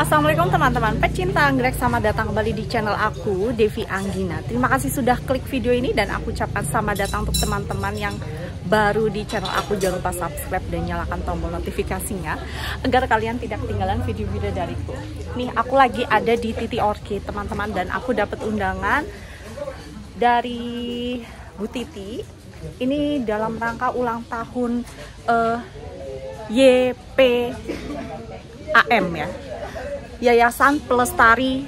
Assalamualaikum teman-teman pecinta anggrek, selamat datang kembali di channel aku, Devi Anggina. Terima kasih sudah klik video ini dan aku ucapkan selamat datang untuk teman-teman yang baru di channel aku. Jangan lupa subscribe dan nyalakan tombol notifikasinya agar kalian tidak ketinggalan video-video dariku. Nih, aku lagi ada di Titi Orchid teman-teman, dan aku dapat undangan dari Bu Titi. Ini dalam rangka ulang tahun YPAM ya, Yayasan Pelestari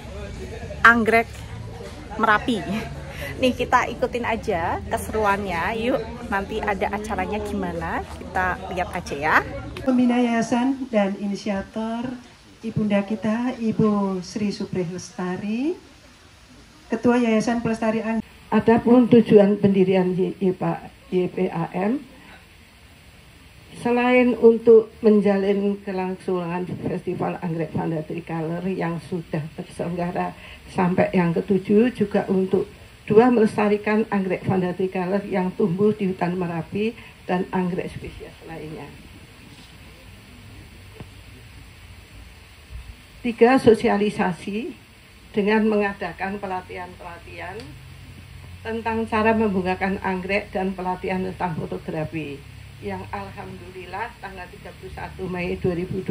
Anggrek Merapi. Nih, kita ikutin aja keseruannya. Yuk, nanti ada acaranya gimana, kita lihat aja ya. Pembina yayasan dan inisiator ibunda kita, Ibu Sri Suprih Lestari, Ketua Yayasan Pelestari Anggrek. Adapun tujuan pendirian YPAM, selain untuk menjalin kelangsungan Festival Anggrek Vanda Tricolor yang sudah terselenggara sampai yang ke-7, juga untuk melestarikan anggrek Vanda Tricolor yang tumbuh di hutan Merapi dan anggrek spesies lainnya. 3, sosialisasi dengan mengadakan pelatihan-pelatihan tentang cara membungakan anggrek dan pelatihan tentang fotografi, yang alhamdulillah tanggal 31 Mei 2025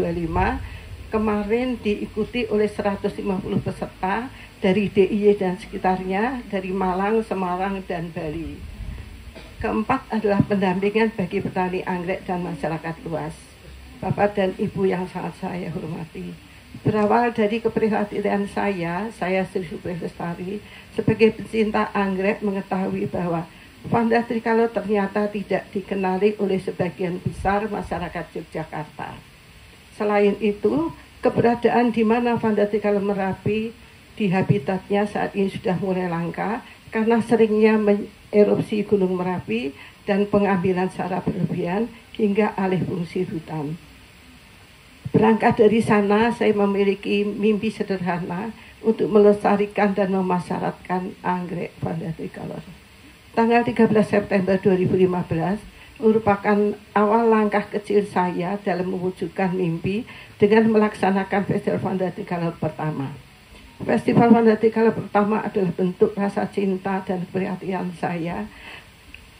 kemarin diikuti oleh 150 peserta dari DIY dan sekitarnya, dari Malang, Semarang, dan Bali. Keempat adalah pendampingan bagi petani anggrek dan masyarakat luas. Bapak dan Ibu yang sangat saya hormati, berawal dari keprihatinan saya Sri Suprih Lestari sebagai pecinta anggrek mengetahui bahwa Vanda Tricolor ternyata tidak dikenali oleh sebagian besar masyarakat Yogyakarta. Selain itu, keberadaan di mana Vanda Tricolor Merapi di habitatnya saat ini sudah mulai langka karena seringnya erupsi Gunung Merapi dan pengambilan secara berlebihan hingga alih fungsi hutan. Berangkat dari sana, saya memiliki mimpi sederhana untuk melestarikan dan memasyaratkan anggrek Vanda Tricolor. Tanggal 13 September 2015 merupakan awal langkah kecil saya dalam mewujudkan mimpi dengan melaksanakan Festival Vanda Tricolor pertama. Festival Vanda Tricolor pertama adalah bentuk rasa cinta dan perhatian saya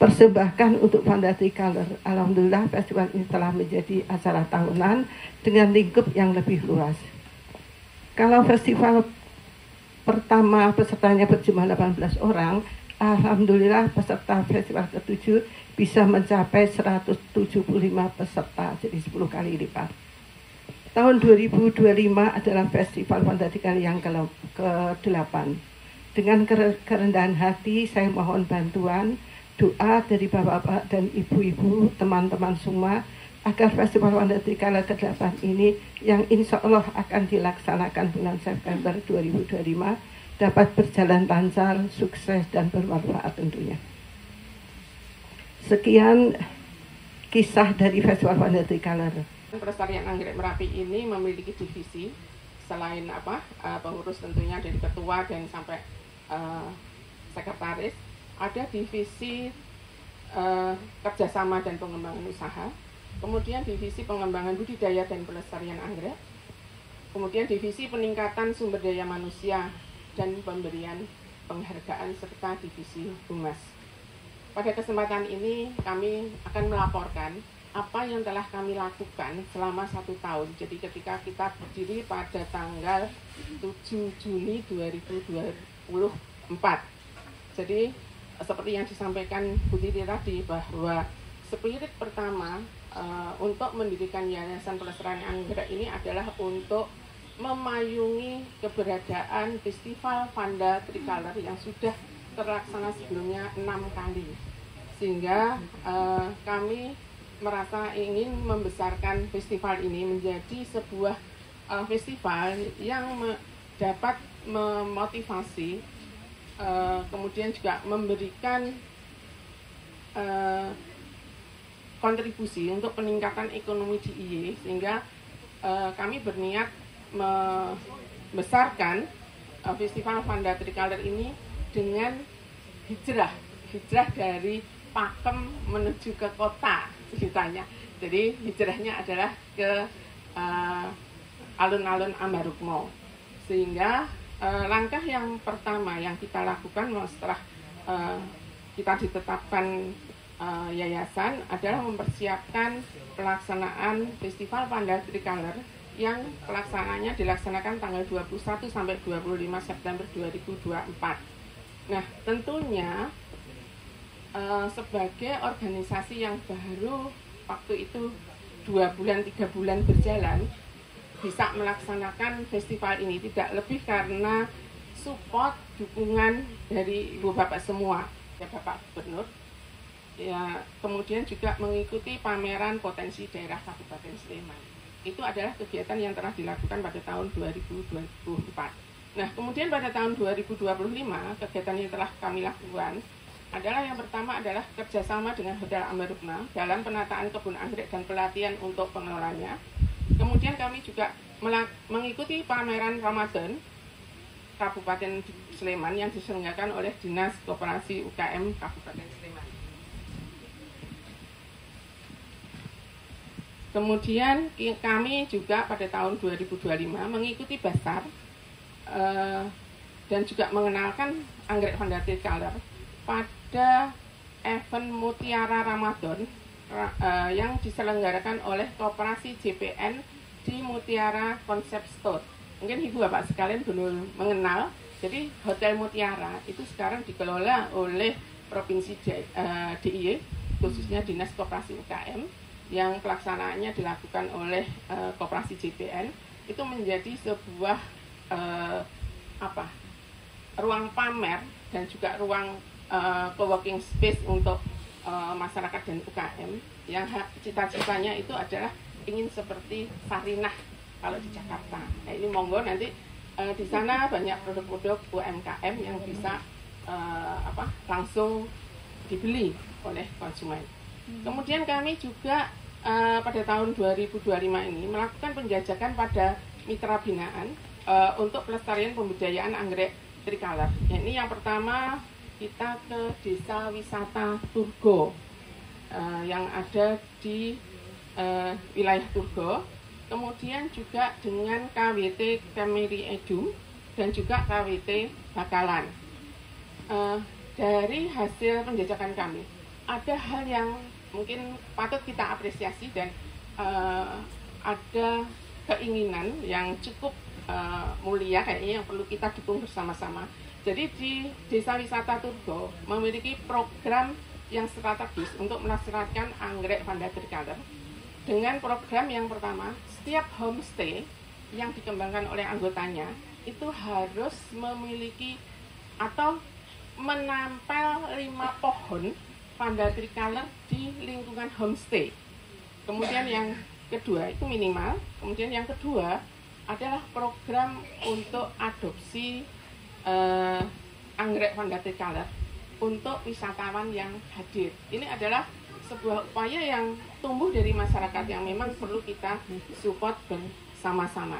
persembahkan untuk Vanda Tricolor. Alhamdulillah, festival ini telah menjadi acara tahunan dengan lingkup yang lebih luas. Kalau festival pertama pesertanya berjumlah 18 orang, alhamdulillah peserta festival ke-7 bisa mencapai 175 peserta, jadi 10 kali lipat. Tahun 2025 adalah festival Vanda Tricolor yang ke-8. Dengan kerendahan hati saya mohon bantuan doa dari bapak-bapak dan ibu-ibu, teman-teman semua, agar festival Vanda Tricolor ke-8 ini yang insya Allah akan dilaksanakan bulan September 2025 dapat berjalan lancar, sukses, dan bermanfaat tentunya. Sekian kisah dari Festival Vanda Tricolor. Pelestarian Anggrek Merapi ini memiliki divisi, selain pengurus tentunya dari ketua dan sampai sekretaris, ada divisi kerjasama dan pengembangan usaha, kemudian divisi pengembangan budidaya dan pelestarian anggrek, kemudian divisi peningkatan sumber daya manusia dan pemberian penghargaan, serta divisi humas. Pada kesempatan ini kami akan melaporkan apa yang telah kami lakukan selama 1 tahun. Jadi ketika kita berdiri pada tanggal 7 Juni 2024. Jadi seperti yang disampaikan Bu Titi tadi, bahwa spirit pertama untuk mendirikan Yayasan Pelestarian Anggrek ini adalah untuk memayungi keberadaan Festival Vanda Tricolor yang sudah terlaksana sebelumnya 6 kali, sehingga kami merasa ingin membesarkan festival ini menjadi sebuah festival yang dapat memotivasi, kemudian juga memberikan kontribusi untuk peningkatan ekonomi DIY, sehingga kami berniat membesarkan Festival Vanda Tricolor ini dengan hijrah dari pakem menuju ke kota ceritanya. Jadi hijrahnya adalah ke alun-alun Ambarukmo. Sehingga langkah yang pertama yang kita lakukan setelah kita ditetapkan yayasan adalah mempersiapkan pelaksanaan Festival Panda Tricolor yang pelaksanaannya dilaksanakan tanggal 21 sampai 25 September 2024. Nah, tentunya sebagai organisasi yang baru waktu itu 2 bulan 3 bulan berjalan bisa melaksanakan festival ini tidak lebih karena support dukungan dari Ibu Bapak semua, ya Bapak Gubernur, ya kemudian juga mengikuti pameran potensi daerah Kabupaten Sleman. Itu adalah kegiatan yang telah dilakukan pada tahun 2024. Nah, kemudian pada tahun 2025 kegiatan yang telah kami lakukan adalah yang pertama adalah kerjasama dengan Hotel Ambarukmo dalam penataan kebun anggrek dan pelatihan untuk pengelolanya. Kemudian kami juga mengikuti pameran Ramadan Kabupaten Sleman yang diselenggarakan oleh Dinas Koperasi UKM Kabupaten Sleman. Kemudian kami juga pada tahun 2025 mengikuti Basar dan juga mengenalkan anggrek Vanda Tricolor pada event Mutiara Ramadan yang diselenggarakan oleh Koperasi JPN di Mutiara Concept Store. Mungkin Ibu Bapak sekalian belum mengenal, jadi Hotel Mutiara itu sekarang dikelola oleh Provinsi DIY, khususnya Dinas Koperasi UKM, yang pelaksanaannya dilakukan oleh Koperasi JPN. Itu menjadi sebuah ruang pamer dan juga ruang co-working space untuk masyarakat dan UKM yang cita-citanya itu adalah ingin seperti Sarinah kalau di Jakarta. Nah, ini monggo nanti di sana banyak produk-produk UMKM yang bisa langsung dibeli oleh konsumen. Kemudian kami juga pada tahun 2025 ini melakukan penjajakan pada mitra binaan untuk pelestarian pembudayaan anggrek Tricolor. Ini yang pertama kita ke Desa Wisata Turgo yang ada di wilayah Turgo, kemudian juga dengan KWT Kemiri Edum dan juga KWT Bakalan. Dari hasil penjajakan kami ada hal yang mungkin patut kita apresiasi dan ada keinginan yang cukup mulia kayaknya yang perlu kita dukung bersama-sama. Jadi di Desa Wisata Turgo memiliki program yang strategis untuk melaksanakan anggrek Vanda Tricolor dengan program yang pertama, setiap homestay yang dikembangkan oleh anggotanya itu harus memiliki atau menempel 5 pohon Vanda Tricolor di lingkungan homestay. Kemudian yang kedua itu minimal. Kemudian yang kedua adalah program untuk adopsi anggrek Vanda Tricolor untuk wisatawan yang hadir. Ini adalah sebuah upaya yang tumbuh dari masyarakat yang memang perlu kita support bersama-sama.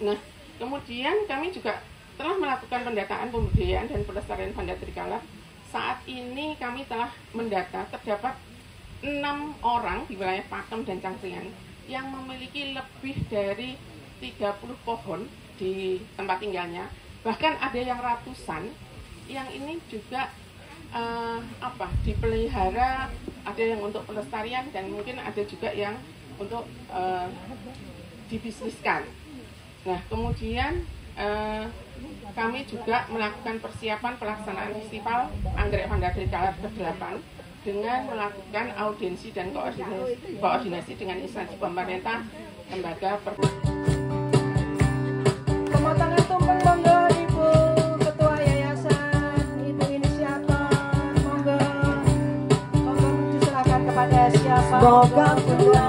Nah, kemudian kami juga telah melakukan pendataan pembudayaan dan pelestarian Vanda Tricolor. Saat ini kami telah mendata terdapat 6 orang di wilayah Pakem dan Cangkrian yang memiliki lebih dari 30 pohon di tempat tinggalnya. Bahkan ada yang ratusan yang ini juga dipelihara, ada yang untuk pelestarian dan mungkin ada juga yang untuk dibisniskan. Nah, kemudian kami juga melakukan persiapan pelaksanaan festival anggrek Vanda Tricolor ke-8 dengan melakukan audiensi dan koordinasi dengan instansi pemerintah, lembaga pemotongan tumpeng monggo Ibu Ketua Yayasan, Ibu Inisiator, monggo diserahkan kepada siapa? Semoga Bunda.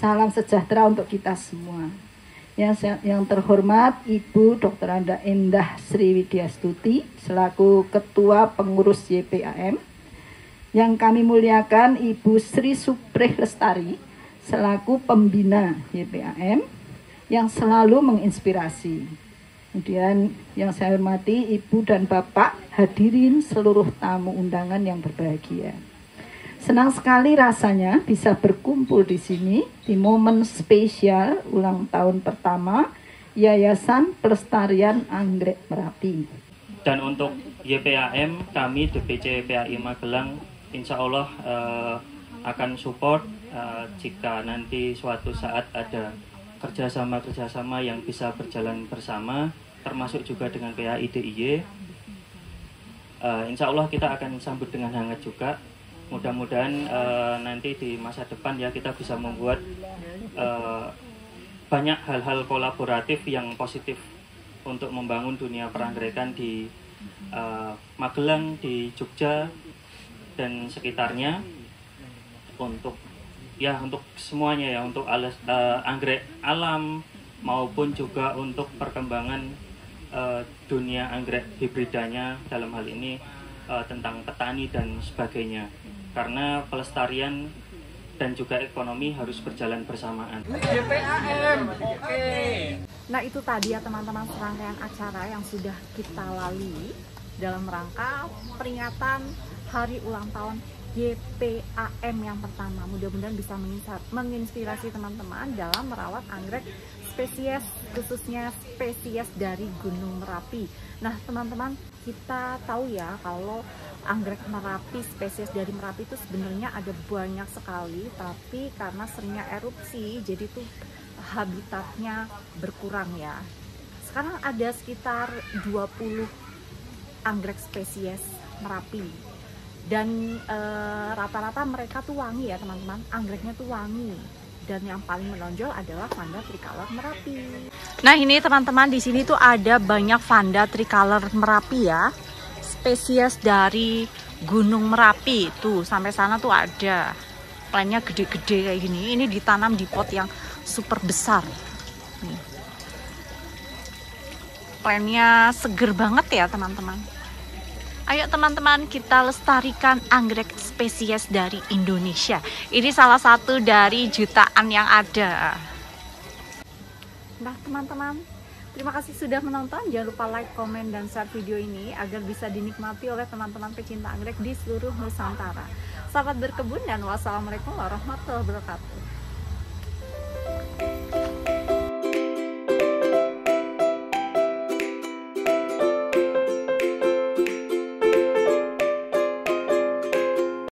Salam sejahtera untuk kita semua. Yang terhormat Ibu Dr. Endah Sriwidyastuti selaku Ketua Pengurus YPAM. Yang kami muliakan Ibu Sri Suprih Lestari selaku pembina YPAM yang selalu menginspirasi. Kemudian yang saya hormati Ibu dan Bapak, hadirin seluruh tamu undangan yang berbahagia. Senang sekali rasanya bisa berkumpul di sini di momen spesial ulang tahun pertama Yayasan Pelestarian Anggrek Merapi. Dan untuk YPAM, kami DPC YPAI Magelang insya Allah akan support jika nanti suatu saat ada kerjasama yang bisa berjalan bersama, termasuk juga dengan PAI DIY. Insya Allah kita akan sambut dengan hangat juga. Mudah-mudahan nanti di masa depan ya kita bisa membuat banyak hal-hal kolaboratif yang positif untuk membangun dunia peranggerekan di Magelang, di Jogja dan sekitarnya, untuk semuanya ya, untuk anggrek alam maupun juga untuk perkembangan dunia anggrek hibridanya, dalam hal ini tentang petani dan sebagainya, karena pelestarian dan juga ekonomi harus berjalan bersamaan. Nah itu tadi ya teman-teman, serangkaian acara yang sudah kita lalui dalam rangka peringatan hari ulang tahun YPAM yang pertama. Mudah-mudahan bisa menginspirasi teman-teman dalam merawat anggrek spesies, khususnya spesies dari Gunung Merapi. Nah teman-teman, kita tahu ya kalau anggrek Merapi, spesies dari Merapi itu sebenarnya ada banyak sekali, tapi karena seringnya erupsi jadi tuh habitatnya berkurang ya. Sekarang ada sekitar 20 anggrek spesies Merapi. Dan rata-rata mereka tuh wangi ya teman-teman, anggreknya tuh wangi. Dan yang paling menonjol adalah Vanda tricolor Merapi. Nah ini teman-teman, di sini tuh ada banyak Vanda tricolor Merapi ya, spesies dari Gunung Merapi. Tuh sampai sana tuh ada, plannya gede-gede kayak gini. Ini ditanam di pot yang super besar. Nih. Plannya seger banget ya teman-teman. Ayo teman-teman, kita lestarikan anggrek spesies dari Indonesia. Ini salah satu dari jutaan yang ada. Nah teman-teman, terima kasih sudah menonton. Jangan lupa like, komen, dan share video ini agar bisa dinikmati oleh teman-teman pecinta anggrek di seluruh Nusantara. Selamat berkebun dan wassalamualaikum warahmatullahi wabarakatuh.